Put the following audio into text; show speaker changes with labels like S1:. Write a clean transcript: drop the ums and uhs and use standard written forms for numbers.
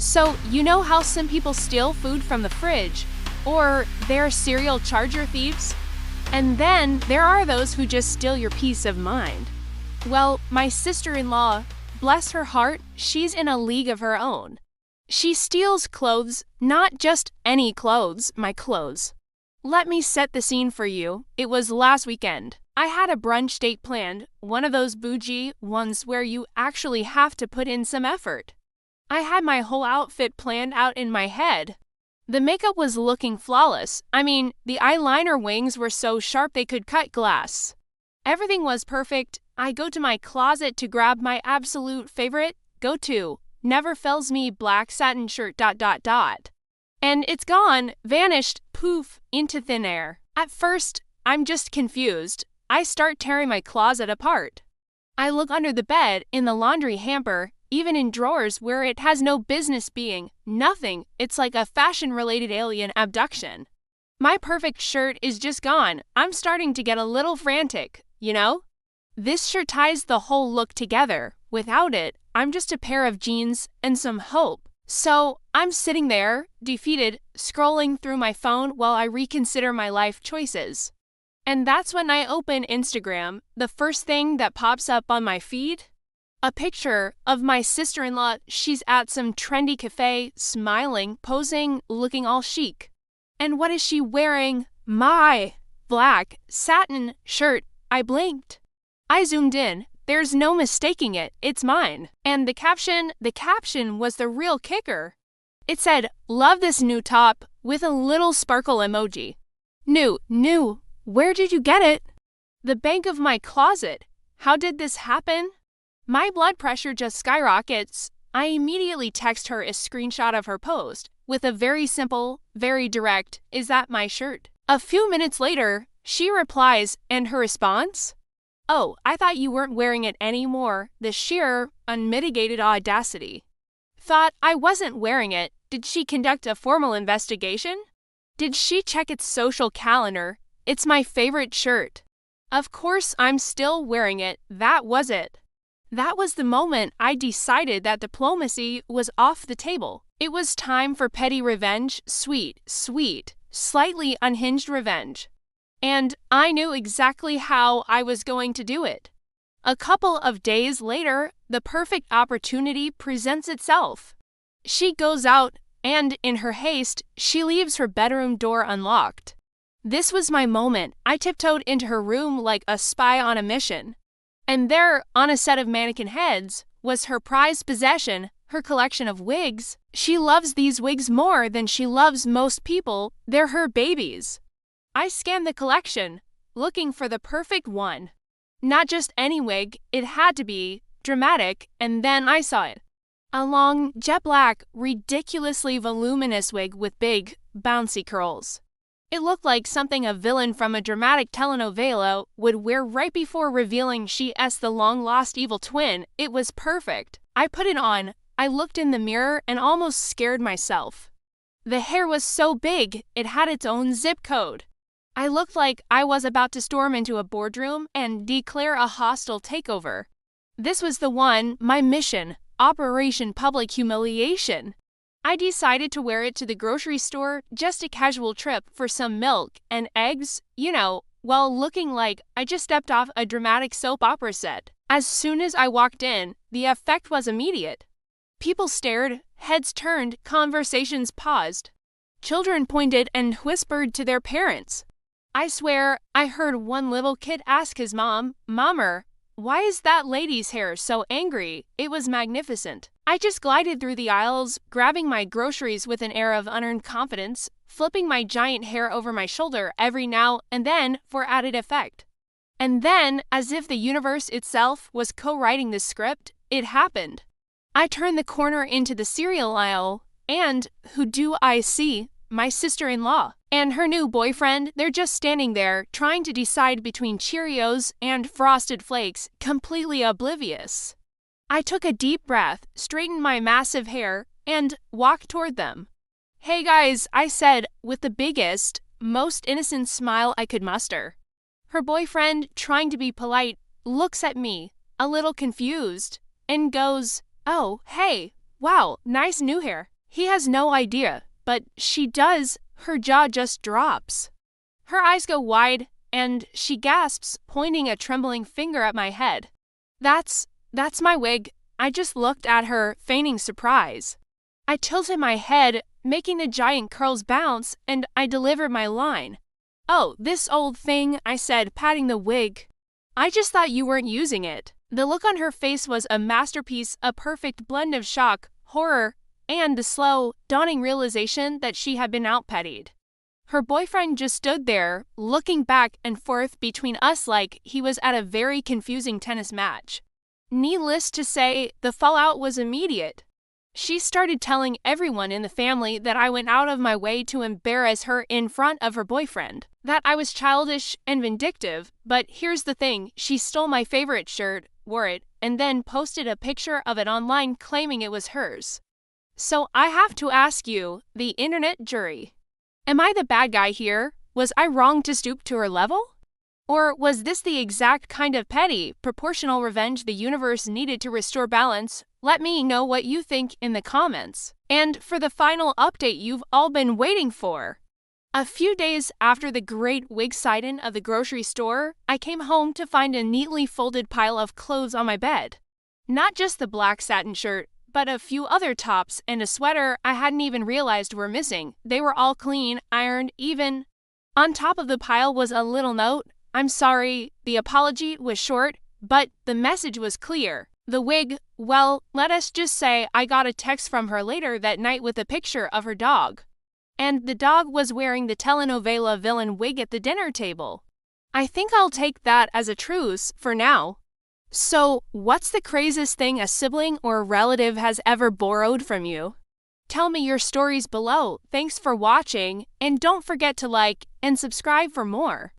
S1: So, you know how some people steal food from the fridge? Or they're serial charger thieves? And then there are those who just steal your peace of mind. Well, my sister-in-law, bless her heart, she's in a league of her own. She steals clothes, not just any clothes, my clothes. Let me set the scene for you. It was last weekend. I had a brunch date planned, one of those bougie ones where you actually have to put in some effort. I had my whole outfit planned out in my head. The makeup was looking flawless. I mean, the eyeliner wings were so sharp they could cut glass. Everything was perfect. I go to my closet to grab my absolute favorite go-to, never fails me black satin shirt ... And it's gone, vanished, poof, into thin air. At first, I'm just confused. I start tearing my closet apart. I look under the bed, in the laundry hamper, even in drawers where it has no business being. Nothing. It's like a fashion-related alien abduction. My perfect shirt is just gone. I'm starting to get a little frantic, you know? This shirt ties the whole look together. Without it, I'm just a pair of jeans and some hope. So, I'm sitting there, defeated, scrolling through my phone while I reconsider my life choices. And that's when I open Instagram. The first thing that pops up on my feed? A picture of my sister-in-law. She's at some trendy cafe, smiling, posing, looking all chic. And what is she wearing? My black satin shirt. I blinked. I zoomed in. There's no mistaking it. It's mine. And the caption was the real kicker. It said, "Love this new top," with a little sparkle emoji. New. Where did you get it? The bank of my closet. How did this happen? My blood pressure just skyrockets. I immediately text her a screenshot of her post with a very simple, very direct, "Is that my shirt?" A few minutes later, she replies, and her response? "Oh, I thought you weren't wearing it anymore." The sheer, unmitigated audacity. Thought I wasn't wearing it. Did she conduct a formal investigation? Did she check its social calendar? It's my favorite shirt. Of course I'm still wearing it. That was it. That was the moment I decided that diplomacy was off the table. It was time for petty revenge, sweet, slightly unhinged revenge. And I knew exactly how I was going to do it. A couple of days later, the perfect opportunity presents itself. She goes out, and in her haste, she leaves her bedroom door unlocked. This was my moment. I tiptoed into her room like a spy on a mission. And there, on a set of mannequin heads, was her prized possession, her collection of wigs. She loves these wigs more than she loves most people. They're her babies. I scanned the collection, looking for the perfect one. Not just any wig, it had to be dramatic, and then I saw it. A long, jet black, ridiculously voluminous wig with big, bouncy curls. It looked like something a villain from a dramatic telenovela would wear right before revealing she's the long-lost evil twin. It was perfect. I put it on. I looked in the mirror and almost scared myself. The hair was so big, it had its own zip code. I looked like I was about to storm into a boardroom and declare a hostile takeover. This was the one, my mission, Operation Public Humiliation. I decided to wear it to the grocery store, just a casual trip for some milk and eggs, while looking like I just stepped off a dramatic soap opera set. As soon as I walked in, the effect was immediate. People stared, heads turned, conversations paused. Children pointed and whispered to their parents. I swear, I heard one little kid ask his mom, "Mommer, why is that lady's hair so angry?" It was magnificent. I just glided through the aisles, grabbing my groceries with an air of unearned confidence, flipping my giant hair over my shoulder every now and then for added effect. And then, as if the universe itself was co-writing the script, it happened. I turned the corner into the cereal aisle, and who do I see? My sister-in-law. And her new boyfriend. They're just standing there, trying to decide between Cheerios and Frosted Flakes, completely oblivious. I took a deep breath, straightened my massive hair, and walked toward them. "Hey guys," I said, with the biggest, most innocent smile I could muster. Her boyfriend, trying to be polite, looks at me, a little confused, and goes, "Oh, hey, wow, nice new hair." He has no idea, but she does. Her jaw just drops. Her eyes go wide, and she gasps, pointing a trembling finger at my head. That's my wig. I just looked at her, feigning surprise. I tilted my head, making the giant curls bounce, and I delivered my line. "Oh, this old thing," I said, patting the wig. "I just thought you weren't using it." The look on her face was a masterpiece, a perfect blend of shock, horror, and the slow, dawning realization that she had been outpettied. Her boyfriend just stood there, looking back and forth between us like he was at a very confusing tennis match. Needless to say, the fallout was immediate. She started telling everyone in the family that I went out of my way to embarrass her in front of her boyfriend, that I was childish and vindictive, but here's the thing, she stole my favorite shirt, wore it, and then posted a picture of it online claiming it was hers. So I have to ask you, the internet jury, am I the bad guy here? Was I wrong to stoop to her level? Or was this the exact kind of petty, proportional revenge the universe needed to restore balance? Let me know what you think in the comments. And for the final update you've all been waiting for. A few days after the great wig sighting of the grocery store, I came home to find a neatly folded pile of clothes on my bed. Not just the black satin shirt, but a few other tops and a sweater I hadn't even realized were missing. They were all clean, ironed, even. On top of the pile was a little note. "I'm sorry." The apology was short, but the message was clear. The wig, well, let us just say I got a text from her later that night with a picture of her dog. And the dog was wearing the telenovela villain wig at the dinner table. I think I'll take that as a truce for now. So, what's the craziest thing a sibling or a relative has ever borrowed from you? Tell me your stories below. Thanks for watching, and don't forget to like and subscribe for more.